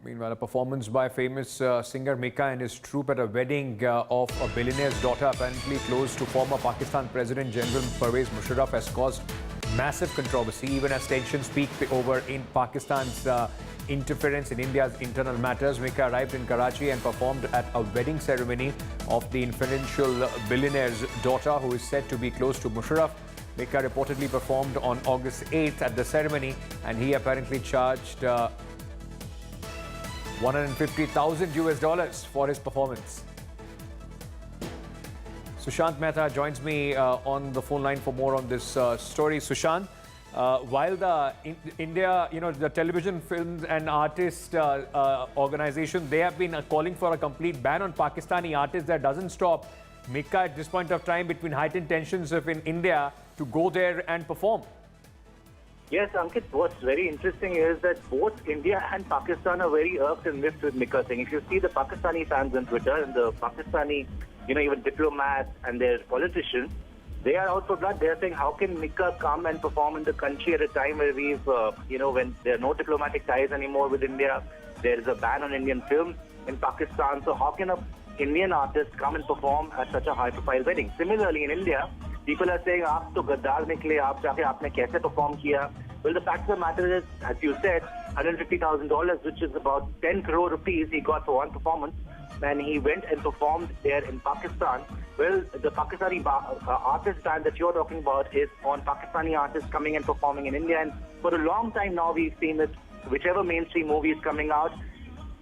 Meanwhile, a performance by famous singer Mika and his troupe at a wedding of a billionaire's daughter, apparently close to former Pakistan President General Pervez Musharraf, has caused massive controversy, even as tensions peak over in Pakistan's interference in India's internal matters. Mika arrived in Karachi and performed at a wedding ceremony of the influential billionaire's daughter, who is said to be close to Musharraf. Mika reportedly performed on August 8th at the ceremony, and he apparently charged $150,000 for his performance. Sushant Mehta joins me on the phone line for more on this story. Sushant, while the India, the television, films and artist organization, they have been calling for a complete ban on Pakistani artists, that doesn't stop Mika at this point of time, between heightened tensions in India, to go there and perform. Yes, Ankit, what's very interesting is that both India and Pakistan are very irked and miffed with Mika Singh. If you see the Pakistani fans on Twitter and the Pakistani, even diplomats and their politicians, they are out for blood. They are saying, how can Mika come and perform in the country at a time where we've, when there are no diplomatic ties anymore with India, there is a ban on Indian films in Pakistan. So how can an Indian artist come and perform at such a high-profile wedding? Similarly, in India, people are saying, "Aap to gaddar nikle, aap jaake aapne kaise perform kiya?" Well, the fact of the matter is, as you said, $150,000, which is about 10 crore rupees he got for one performance, and he went and performed there in Pakistan. Well, the Pakistani artist band that you're talking about is on Pakistani artists coming and performing in India. And for a long time now, we've seen that whichever mainstream movie is coming out,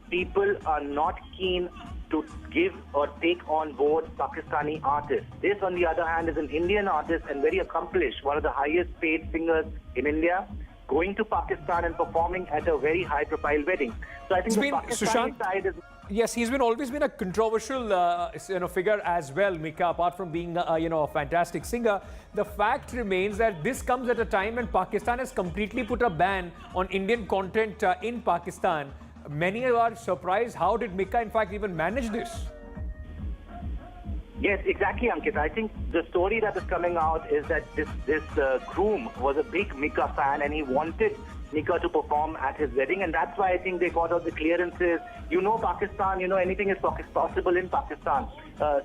people are not keen to give or take on board Pakistani artists. This, on the other hand, is an Indian artist and very accomplished, one of the highest paid singers in India, going to Pakistan and performing at a very high-profile wedding. So I think the Pakistani side is... Yes, he's always been a controversial figure as well, Mika, apart from being a fantastic singer. The fact remains that this comes at a time when Pakistan has completely put a ban on Indian content in Pakistan. Many are surprised. How did Mika, in fact, even manage this? Yes, exactly, Ankit. I think the story that is coming out is that this groom was a big Mika fan, and he wanted Mika to perform at his wedding, and that's why I think they got all the clearances. Pakistan, anything is possible in Pakistan.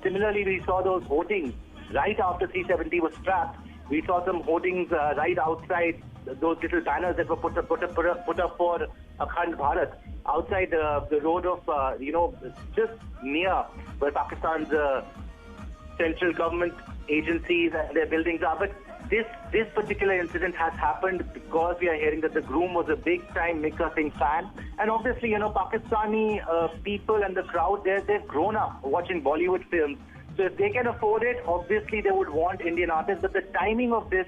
Similarly, we saw those hoardings right after 370 was scrapped. We saw some hoardings right outside, those little banners that were put up for Akhand Bharat, outside the road of, just near where Pakistan's central government agencies and their buildings are. But this particular incident has happened because we are hearing that the groom was a big-time Mika Singh fan. And obviously, Pakistani people and the crowd, they've grown up watching Bollywood films. So if they can afford it, obviously they would want Indian artists. But the timing of this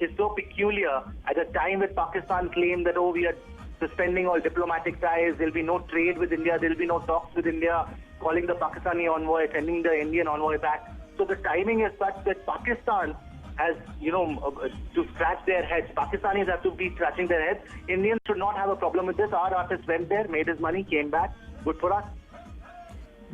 is so peculiar. At a time when Pakistan claimed that, we are suspending all diplomatic ties, there'll be no trade with India, there'll be no talks with India, calling the Pakistani envoy, sending the Indian envoy back. So the timing is such that Pakistan has, to scratch their heads. Pakistanis have to be scratching their heads. Indians should not have a problem with this. Our artist went there, made his money, came back. Good for us.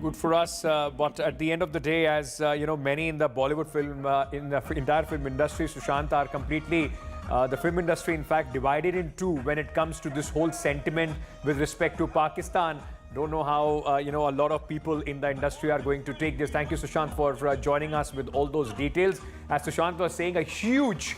Good for us, but at the end of the day, as many in the Bollywood film, in the entire film industry, Sushant, are completely, the film industry, in fact, divided in two when it comes to this whole sentiment with respect to Pakistan. Don't know how, a lot of people in the industry are going to take this. Thank you, Sushant, for joining us with all those details. As Sushant was saying, a huge